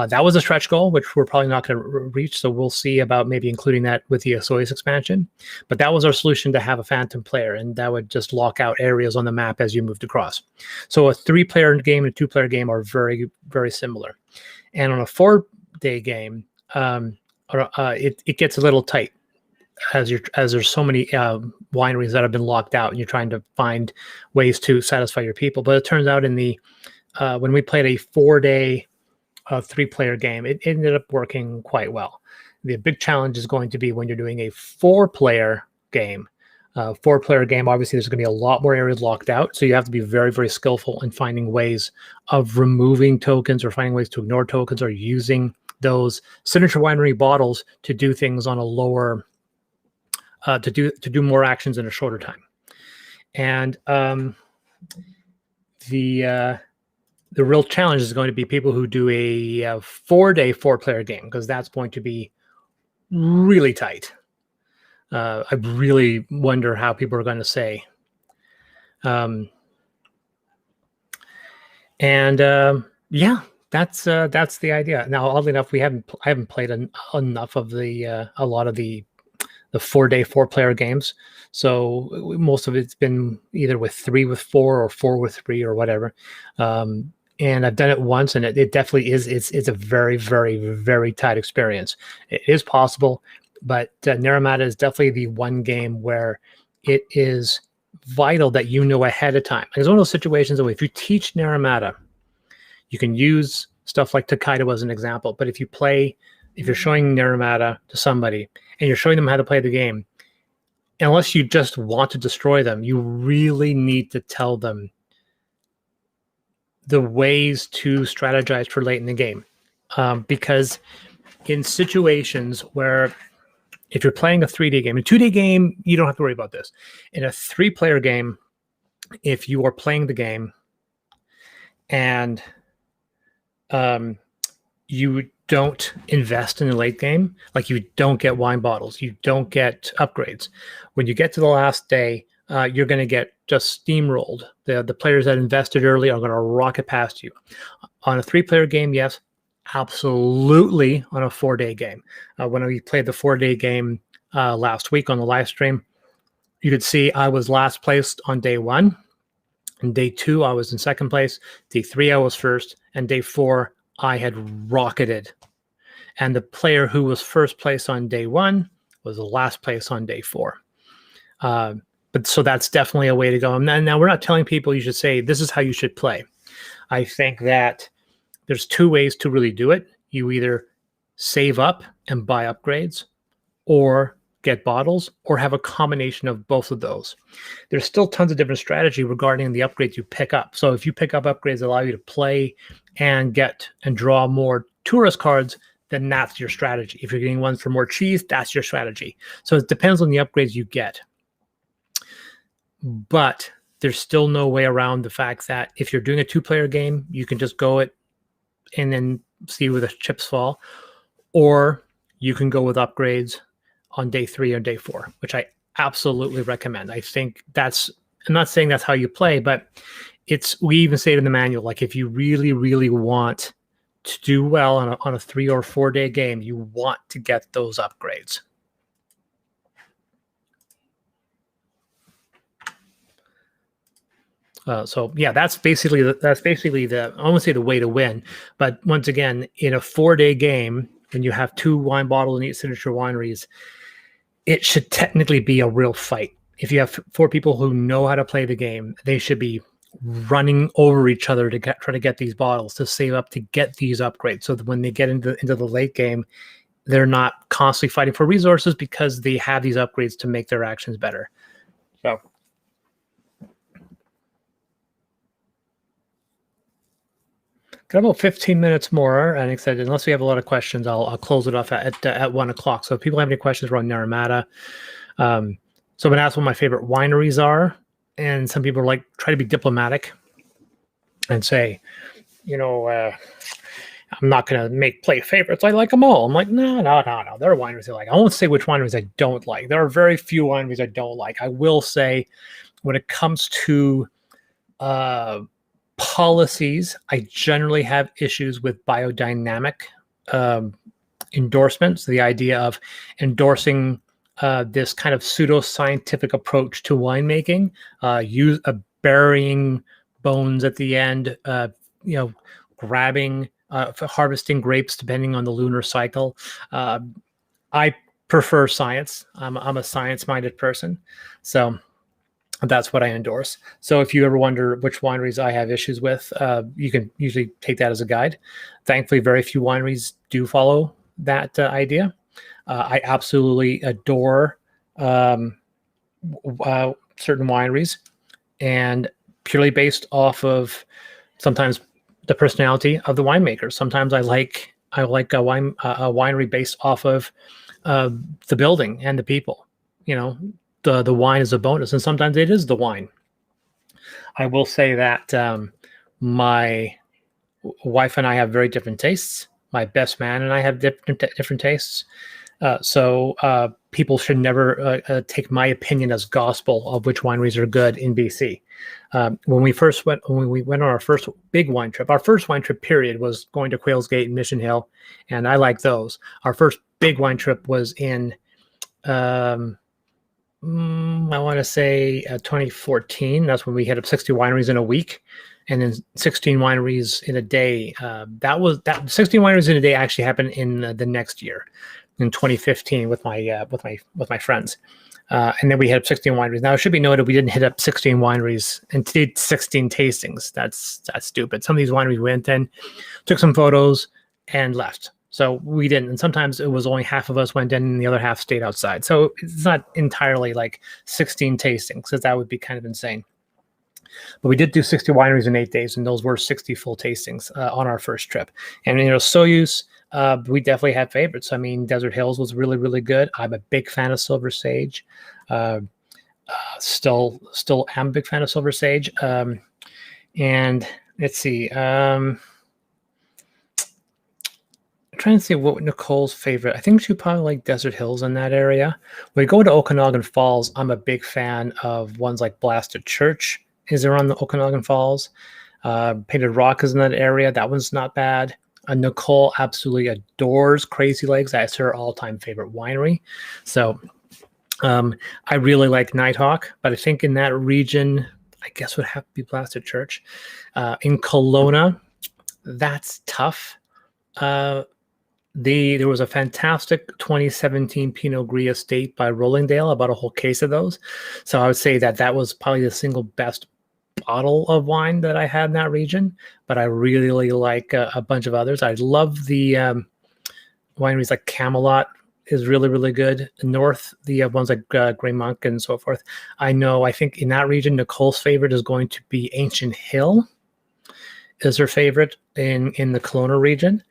S1: That was a stretch goal, which we're probably not going to reach. So we'll see about maybe including that with the Soyuz expansion. But that was our solution, to have a phantom player, and that would just lock out areas on the map as you moved across. So a 3-player game and a 2-player game are very, very similar. And on a 4-day game, it gets a little tight as there's so many wineries that have been locked out, and you're trying to find ways to satisfy your people. But it turns out when we played a 4-day 3-player game, it ended up working quite well. The big challenge is going to be when you're doing a 4-player game. 4-player game, obviously, there's going to be a lot more areas locked out, so you have to be very, very skillful in finding ways of removing tokens or finding ways to ignore tokens, or using those signature winery bottles to do things on a lower, to do more actions in a shorter time. And the real challenge is going to be people who do a 4-day 4-player game, because that's going to be really tight. I really wonder how people are going to say. Yeah, that's the idea. Now, oddly enough, I haven't played enough of a lot of the 4-day 4-player games. So most of it's been either with 3 with 4 or 4 with 3 or whatever. And I've done it once, and it definitely is. It's a very, very, very tight experience. It is possible, but Naramata is definitely the one game where it is vital that you know ahead of time. It's one of those situations where if you teach Naramata, you can use stuff like Takedo as an example. But if you're showing Naramata to somebody and you're showing them how to play the game, unless you just want to destroy them, you really need to tell them the ways to strategize for late in the game. Because in situations where, if you're playing a 3-day game, a 2-day game, you don't have to worry about this. In a 3-player game, if you are playing the game and you don't invest in the late game, like you don't get wine bottles, you don't get upgrades, when you get to the last day, you're going to get just steamrolled. The players that invested early are going to rocket past you. On a 3-player game, yes, absolutely. On a 4-day game, when we played the 4-day game last week on the live stream, you could see I was last placed on day 1. And day 2, I was in second place. Day 3, I was first. And day 4, I had rocketed. And the player who was first place on day 1 was the last place on day 4. But so that's definitely a way to go. And now we're not telling people you should say, this is how you should play. I think that there's 2 ways to really do it. You either save up and buy upgrades, or get bottles, or have a combination of both of those. There's still tons of different strategy regarding the upgrades you pick up. So if you pick up upgrades that allow you to play and get and draw more tourist cards, then that's your strategy. If you're getting ones for more cheese, that's your strategy. So it depends on the upgrades you get. But there's still no way around the fact that if you're doing a 2-player game, you can just go it and then see where the chips fall, or you can go with upgrades on day 3 or day 4, which I absolutely recommend. I think I'm not saying that's how you play, but we even say it in the manual, like if you really, really want to do well on a 3 or 4-day game, you want to get those upgrades. So yeah, that's basically the I won't say the way to win, but once again, in a 4-day game, when you have 2 wine bottles in each signature wineries, it should technically be a real fight. If you have 4 people who know how to play the game, they should be running over each other to try to get these bottles, to save up to get these upgrades, so that when they get into the late game, they're not constantly fighting for resources because they have these upgrades to make their actions better. So got about 15 minutes more. And like I said, unless we have a lot of questions, I'll close it off at 1 o'clock. So if people have any questions around Naramata, so I've been asked what my favorite wineries are, and some people are like try to be diplomatic and say, I'm not going to play favorites. I like them all. I'm like, no. There are wineries I like. I won't say which wineries I don't like. There are very few wineries I don't like. I will say when it comes to policies, I generally have issues with biodynamic endorsements. The idea of endorsing this kind of pseudoscientific approach to winemaking, burying bones at the end, grabbing, harvesting grapes depending on the lunar cycle. I prefer science. I'm a science-minded person, so that's what I endorse. So if you ever wonder which wineries I have issues with, you can usually take that as a guide. Thankfully, very few wineries do follow that idea. I absolutely adore certain wineries, and purely based off of sometimes the personality of the winemaker. Sometimes I like a winery based off of the building and the people. The wine is a bonus, and sometimes it is the wine. I will say that my wife and I have very different tastes. My best man and I have different tastes. So people should never take my opinion as gospel of which wineries are good in BC. When we went on our first big wine trip, our first wine trip period was going to Quails Gate and Mission Hill, and I like those. Our first big wine trip was in, I want to say 2014. That's when we hit up 60 wineries in a week, and then 16 wineries in a day. That 16 wineries in a day actually happened in the next year, in 2015, with my friends. And then we hit up 16 wineries. Now, it should be noted we didn't hit up 16 wineries and did 16 tastings. That's stupid. Some of these wineries went in, took some photos, and left. So we didn't. And sometimes it was only half of us went in and the other half stayed outside. So it's not entirely like 16 tastings, because that would be kind of insane. But we did do 60 wineries in 8 days, and those were 60 full tastings on our first trip. And, Soyuz, we definitely had favorites. I mean, Desert Hills was really, really good. I'm a big fan of Silver Sage. Still am a big fan of Silver Sage. And let's see. Trying to see what Nicole's favorite. I think she probably like Desert Hills in that area. When we go to Okanagan Falls, I'm a big fan of ones like Blasted Church is around the Okanagan Falls. Painted Rock is in that area. That one's not bad. Nicole absolutely adores Crazy Legs. That's her all-time favorite winery. So I really like Nighthawk, but I think in that region, I guess would have to be Blasted Church. In Kelowna, that's tough. There was a fantastic 2017 Pinot Gris estate by Rollingdale. I bought a whole case of those. So I would say that was probably the single best bottle of wine that I had in that region, but I really like a bunch of others. I love the wineries like Camelot is really, really good. North, the ones like Grey Monk and so forth. I think in that region, Nicole's favorite is going to be Ancient Hill is her favorite in the Kelowna region.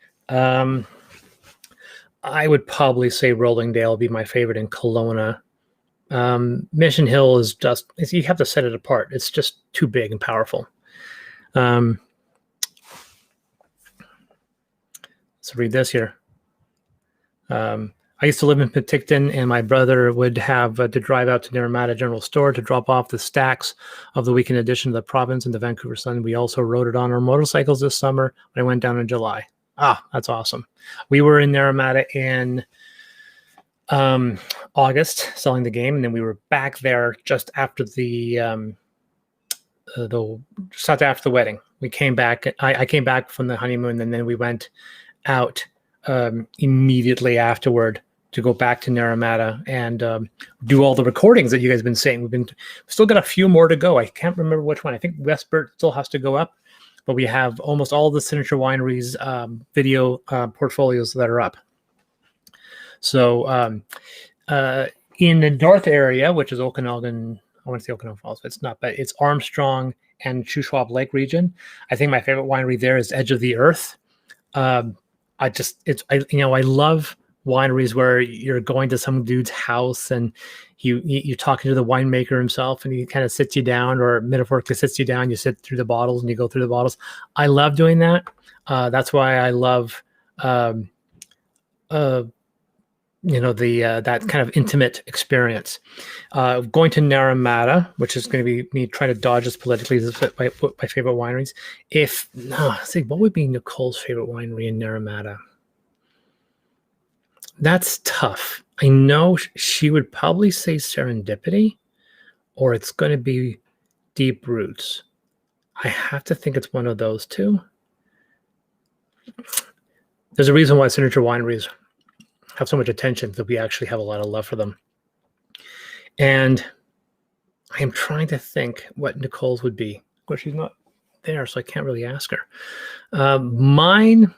S1: I would probably say Rollingdale would be my favorite in Kelowna. Mission Hill is you have to set it apart. It's just too big and powerful. Let's read this here. I used to live in Penticton, and my brother would have to drive out to Naramata General Store to drop off the stacks of the weekend edition of the Province and the Vancouver Sun. We also rode it on our motorcycles this summer when I went down in July. That's awesome. We were in Naramata in August selling the game, and then we were back there just after the wedding. We came back. I came back from the honeymoon, and then we went out immediately afterward to go back to Naramata and do all the recordings that you guys have been saying. We've still got a few more to go. I can't remember which one. I think Westburt still has to go up, but we have almost all the Signature Wineries video portfolios that are up. So in the north area, which is Okanagan, I want to say Okanagan Falls, but it's not, but it's Armstrong and Shuswap Lake region. I think my favorite winery there is Edge of the Earth. I love wineries where you're going to some dude's house and you're talking to the winemaker himself, and he kind of sits you down, or metaphorically sits you down. You sit through the bottles and you go through the bottles. I love doing that. That's why I love, that kind of intimate experience. Going to Naramata, which is going to be me trying to dodge this politically, is my favorite wineries. What would be Nicole's favorite winery in Naramata? That's tough. I know she would probably say Serendipity, or it's going to be Deep Roots. I have to think it's one of those two. There's a reason why signature wineries have so much attention, that we actually have a lot of love for them. And I am trying to think what Nicole's would be. Of course, she's not there, so I can't really ask her. Mine,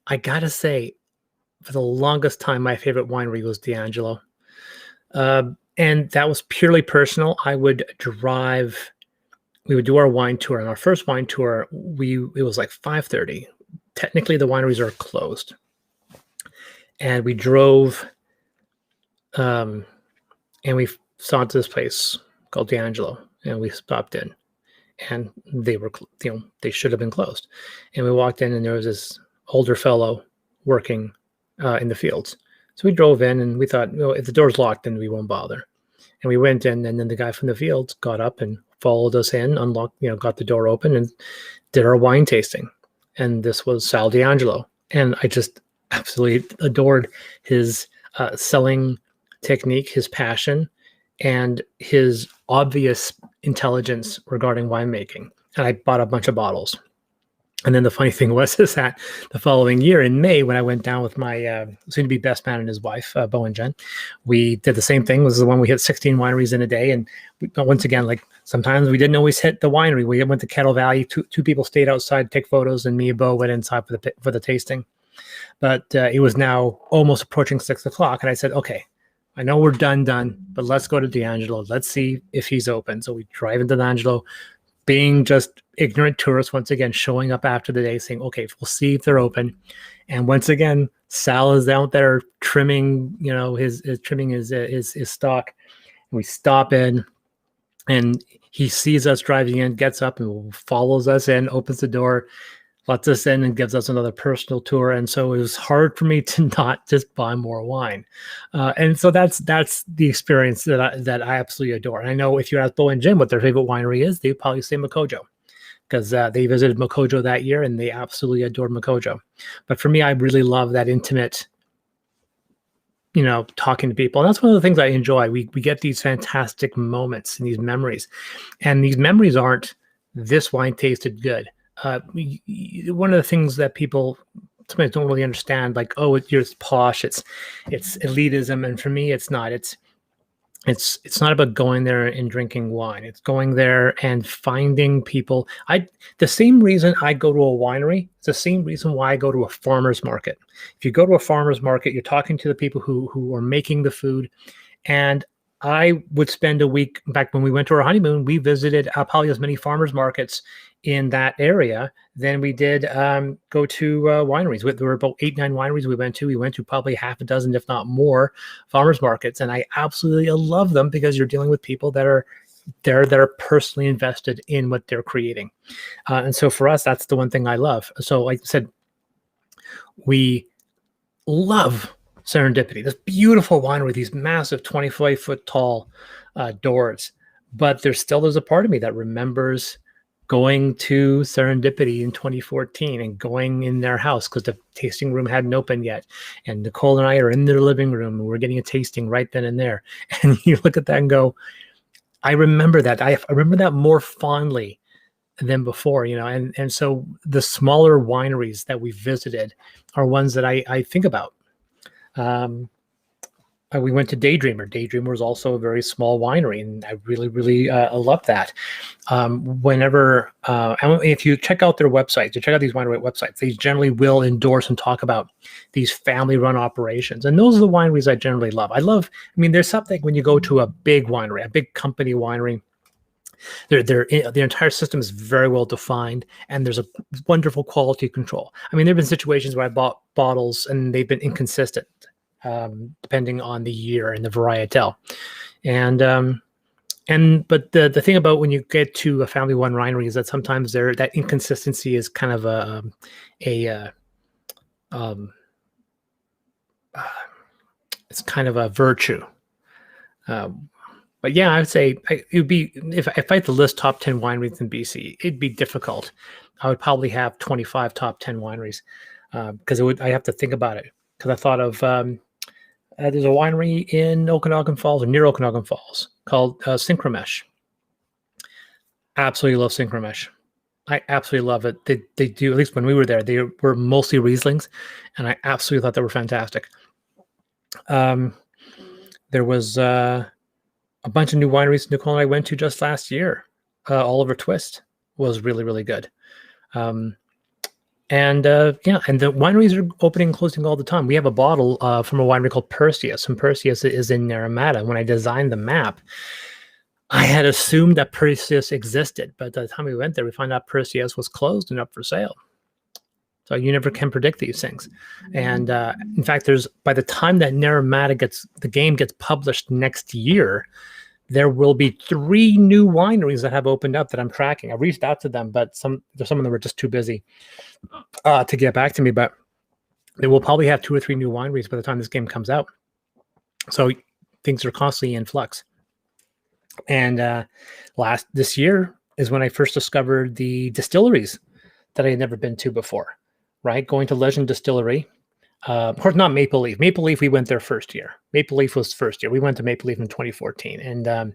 S1: I gotta say, for the longest time, my favorite winery was D'Angelo. And that was purely personal. We would do our wine tour. And our first wine tour, it was like 5:30. Technically, the wineries are closed. And we drove, and we saw this place called D'Angelo, and we stopped in, and they were, they should have been closed. And we walked in, and there was this older fellow working in the fields. So we drove in, and we thought, if the door's locked, then we won't bother. And we went in, and then the guy from the fields got up and followed us in, unlocked, got the door open, and did our wine tasting. And this was Sal D'Angelo, and I just absolutely adored his selling technique, his passion, and his obvious intelligence regarding winemaking. And I bought a bunch of bottles. And then the funny thing was is that the following year in May, when I went down with my soon-to-be best man and his wife, Bo and Jen, we did the same thing. It was the one we hit 16 wineries in a day. And once again, like sometimes we didn't always hit the winery. We went to Kettle Valley. Two people stayed outside to take photos, and me and Bo went inside for the tasting. But it was now almost approaching 6 o'clock. And I said, okay, I know we're done, but let's go to D'Angelo. Let's see if he's open. So we drive into D'Angelo, being just ignorant tourists, once again, showing up after the day saying, okay, we'll see if they're open. And once again, Sal is out there trimming, his stock. And we stop in, and he sees us driving in, gets up and follows us in, opens the door, lets us in, and gives us another personal tour. And so it was hard for me to not just buy more wine. And so that's the experience that I absolutely adore. And I know if you ask Bo and Jim what their favorite winery is, they'd probably say Makojo, because they visited Makojo that year and they absolutely adored Makojo. But for me, I really love that intimate, talking to people. And that's one of the things I enjoy. We get these fantastic moments and these memories. And these memories aren't, this wine tasted good. One of the things that people sometimes don't really understand, like, oh, you're posh, it's elitism, and for me, it's not. It's not about going there and drinking wine. It's going there and finding people. The same reason I go to a winery, it's the same reason why I go to a farmer's market. If you go to a farmer's market, you're talking to the people who are making the food, and I would spend a week. In fact, when we went to our honeymoon, we visited probably as many farmers markets in that area than we did go to wineries. There were about 8-9 wineries we went to. We went to probably half a dozen, if not more, farmers markets. And I absolutely love them, because you're dealing with people that are personally invested in what they're creating. And so for us, that's the one thing I love. So like I said, we love Serendipity, this beautiful winery, these massive 25-foot tall doors. But there's a part of me that remembers going to Serendipity in 2014 and going in their house, because the tasting room hadn't opened yet. And Nicole and I are in their living room, and we're getting a tasting right then and there. And you look at that and go, I remember that. I remember that more fondly than before, and so the smaller wineries that we visited are ones that I think about. We went to Daydreamer. Daydreamer was also a very small winery, and I really, really loved that. If you check out their websites, you check out these winery websites, they generally will endorse and talk about these family-run operations, and those are the wineries I generally love. There's something when you go to a big winery, a big company winery, their entire system is very well defined, and there's a wonderful quality control. I mean, there have been situations where I bought bottles and they've been inconsistent, depending on the year and the varietal. But the thing about when you get to a family one winery is that sometimes that inconsistency is kind of it's kind of a virtue. But yeah, I would say it would be, if I had to list top 10 wineries in BC, it'd be difficult. I would probably have 25 top 10 wineries, because I have to think about it. Because I thought of there's a winery in Okanagan Falls, or near Okanagan Falls, called Synchromesh. Absolutely love Synchromesh. I absolutely love it. They do, at least when we were there, they were mostly Rieslings, and I absolutely thought they were fantastic. There was a bunch of new wineries Nicole and I went to just last year. Oliver Twist was really, really good. And the wineries are opening and closing all the time. We have a bottle from a winery called Perseus, and Perseus is in Naramata. When I designed the map, I had assumed that Perseus existed, but by the time we went there, we found out Perseus was closed and up for sale. So you never can predict these things. And in fact, by the time that Naramata the game gets published next year, there will be 3 new wineries that have opened up that I'm tracking. I reached out to them, but some of them were just too busy to get back to me. But they will probably have 2 or 3 new wineries by the time this game comes out. So things are constantly in flux. And this year is when I first discovered the distilleries that I had never been to before. Right, going to Legend Distillery. Of course, not Maple Leaf. Maple Leaf, we went there first year. Maple Leaf was first year. We went to Maple Leaf in 2014, and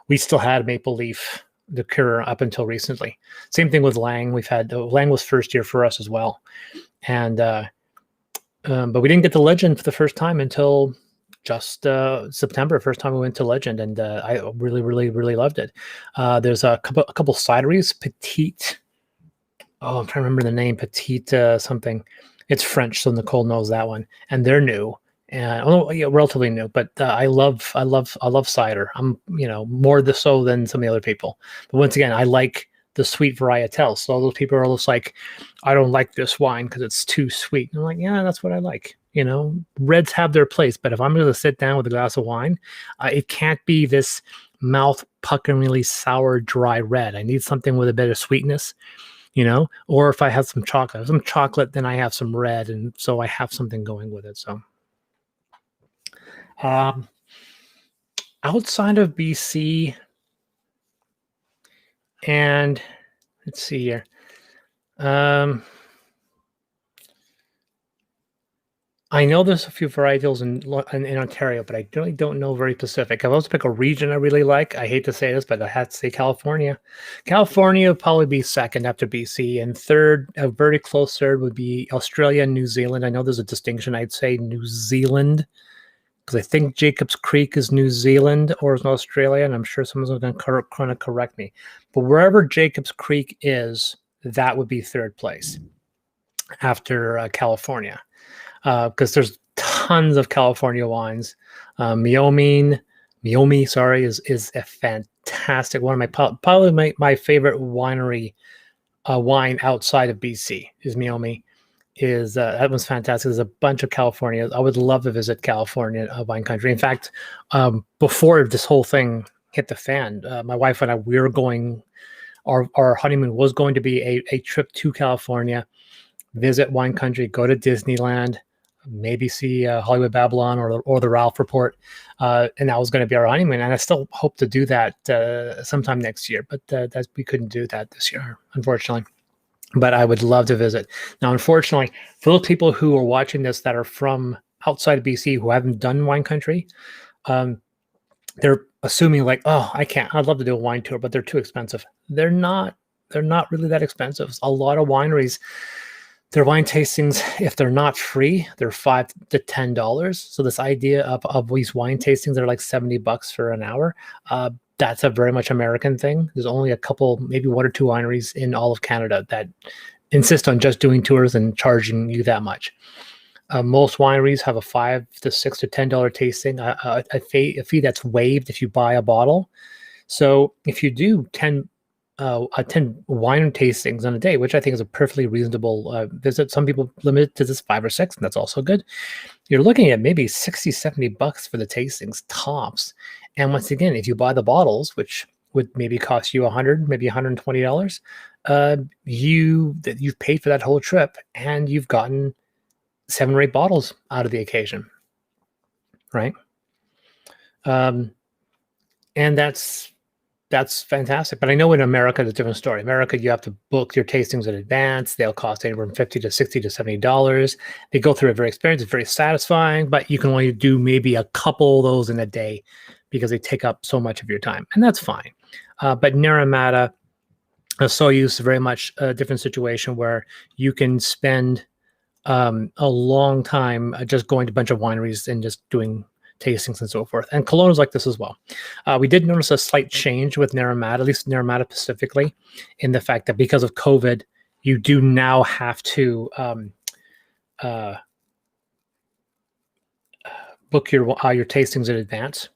S1: we still had Maple Leaf liqueur up until recently. Same thing with Lang. Lang was first year for us as well, and but we didn't get to Legend for the first time until just September. First time we went to Legend, and I really, really, really loved it. There's a couple cideries, Petite. Oh, I'm trying to remember the name, Petite something. It's French, so Nicole knows that one. And they're new, and relatively new. But I love cider. I'm more so than some of the other people. But once again, I like the sweet varietal. So those people are just like, I don't like this wine because it's too sweet. And I'm like, yeah, that's what I like. Reds have their place, but if I'm going to sit down with a glass of wine, it can't be this mouth-puckeringly sour, dry red. I need something with a bit of sweetness. Or if I have some chocolate, then I have some red, and so I have something going with it. So, outside of BC, and let's see here, I know there's a few varietals in Ontario, but I really don't know very specific. I've also picked a region I really like. I hate to say this, but I have to say California. California would probably be second after BC, and third, a very close third, would be Australia and New Zealand. I know there's a distinction. I'd say New Zealand, because I think Jacobs Creek is New Zealand or is Australia, and I'm sure someone's going to correct me. But wherever Jacobs Creek is, that would be third place after California. Because there's tons of California wines. Meiomi, is a fantastic one. Of probably my favorite winery wine outside of BC is Meiomi. That one's fantastic. There's a bunch of California. I would love to visit California wine country. In fact, before this whole thing hit the fan, my wife and I, we were going. Our honeymoon was going to be a trip to California, visit wine country, go to Disneyland, maybe see Hollywood Babylon or the Ralph Report, and that was going to be our honeymoon. And I still hope to do that sometime next year, but we couldn't do that this year, unfortunately. But I would love to visit. Now, unfortunately, for those people who are watching this that are from outside of BC who haven't done wine country, they're assuming like, oh, I can't. I'd love to do a wine tour, but they're too expensive. They're not really that expensive. A lot of wineries, their wine tastings, if they're not free, they're $5 to $10. So this idea of these wine tastings that are like $70 for an hour, that's a very much American thing. There's only a couple, maybe 1 or 2 wineries in all of Canada that insist on just doing tours and charging you that much. Most wineries have a $5 to $6 to $10 tasting, a fee that's waived if you buy a bottle. So if you do 10 wine tastings on a day, which I think is a perfectly reasonable visit. Some people limit it to just 5 or 6, and that's also good. You're looking at maybe 60, $70 for the tastings tops. And once again, if you buy the bottles, which would maybe cost you $100, maybe $120, you've paid for that whole trip, and you've gotten 7 or 8 bottles out of the occasion, right? And that's fantastic. But I know in America, it's a different story. America, you have to book your tastings in advance. They'll cost anywhere from $50 to $60 to $70. They go through a very experience. It's very satisfying, but you can only do maybe a couple of those in a day because they take up so much of your time, and that's fine. But Naramata, Soyuz is very much a different situation where you can spend a long time just going to a bunch of wineries and just doing tastings and so forth. And Kelowna is like this as well. We did notice a slight change with Naramata, at least Naramata specifically, in the fact that because of COVID, you do now have to book your tastings in advance.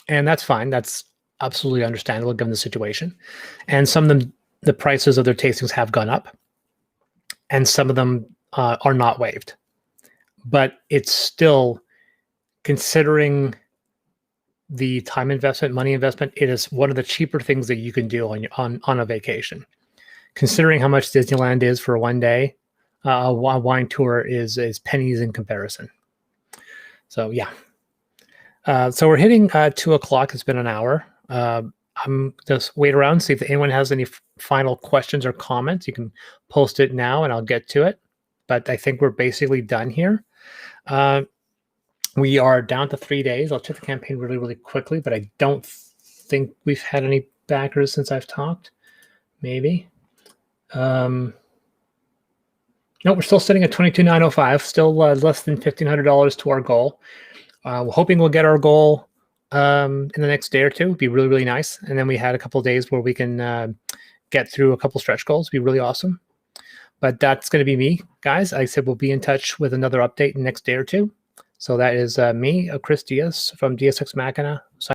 S1: And that's fine. That's absolutely understandable given the situation. And some of them, the prices of their tastings have gone up, and some of them are not waived. But it's still, considering the time investment, money investment, it is one of the cheaper things that you can do on a vacation. Considering how much Disneyland is for one day, a wine tour is pennies in comparison. So yeah. So we're hitting 2 o'clock. It's been an hour. I'm just wait around, see if anyone has any final questions or comments. You can post it now and I'll get to it. But I think we're basically done here. We are down to 3 days. I'll check the campaign really, really quickly, but I don't think we've had any backers since I've talked. Maybe. No, we're still sitting at 22,905, still less than $1,500 to our goal. We're hoping we'll get our goal in the next day or two. It'd be really, really nice. And then we had a couple of days where we can get through a couple stretch goals. It'd be really awesome. But that's going to be me, guys. I said we'll be in touch with another update in the next day or two. So that is me, Chris Diaz from DSX Machina.